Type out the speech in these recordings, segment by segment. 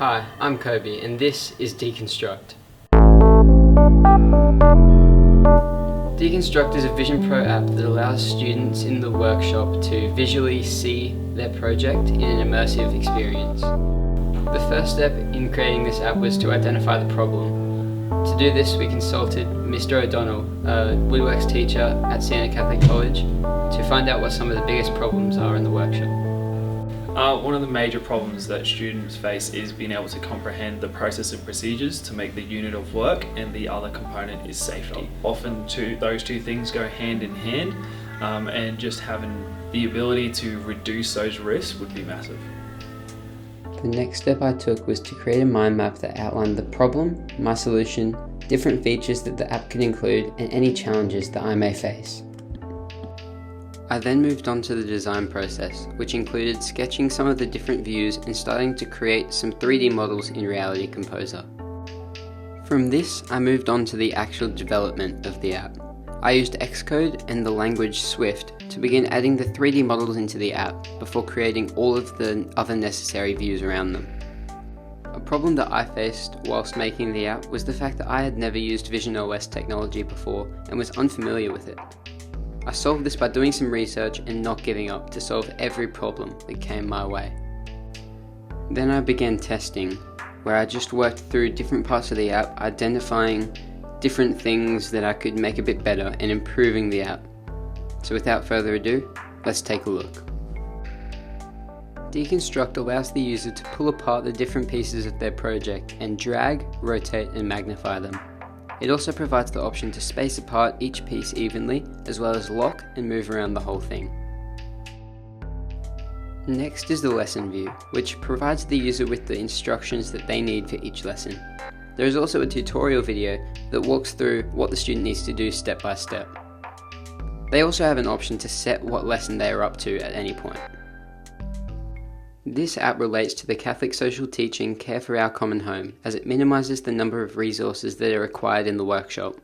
Hi, I'm Kobe and this is Deconstruct. Deconstruct is a Vision Pro app that allows students in the workshop to visually see their project in an immersive experience. The first step in creating this app was to identify the problem. To do this, we consulted Mr. O'Donnell, a woodworks teacher at Sienna Catholic College, to find out what some of the biggest problems are in the workshop. One of the major problems that students face is being able to comprehend the process and procedures to make the unit of work, and the other component is safety. Often those two things go hand in hand, and just having the ability to reduce those risks would be massive. The next step I took was to create a mind map that outlined the problem, my solution, different features that the app could include, and any challenges that I may face. I then moved on to the design process, which included sketching some of the different views and starting to create some 3D models in Reality Composer. From this, I moved on to the actual development of the app. I used Xcode and the language Swift to begin adding the 3D models into the app before creating all of the other necessary views around them. A problem that I faced whilst making the app was the fact that I had never used Vision OS technology before and was unfamiliar with it. I solved this by doing some research and not giving up to solve every problem that came my way. Then I began testing, where I just worked through different parts of the app, identifying different things that I could make a bit better and improving the app. So without further ado, let's take a look. Deconstruct allows the user to pull apart the different pieces of their project and drag, rotate and magnify them. It also provides the option to space apart each piece evenly, as well as lock and move around the whole thing. Next is the lesson view, which provides the user with the instructions that they need for each lesson. There is also a tutorial video that walks through what the student needs to do step by step. They also have an option to set what lesson they are up to at any point. This app relates to the Catholic social teaching Care for Our Common Home, as it minimises the number of resources that are required in the workshop.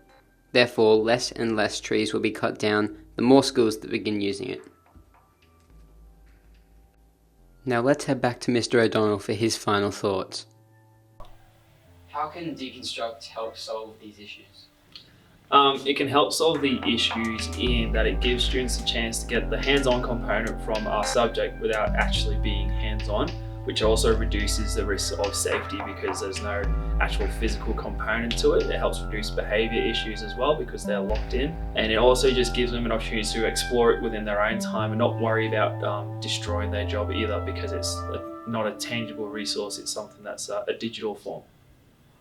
Therefore, less and less trees will be cut down the more schools that begin using it. Now let's head back to Mr. O'Donnell for his final thoughts. How can Deconstruct help solve these issues? It can help solve the issues in that it gives students a chance to get the hands-on component from our subject without actually being hands-on, which also reduces the risk of safety because there's no actual physical component to it. It helps reduce behaviour issues as well because they're locked in, and it also just gives them an opportunity to explore it within their own time and not worry about destroying their job either, because it's not a tangible resource, it's something that's a digital form.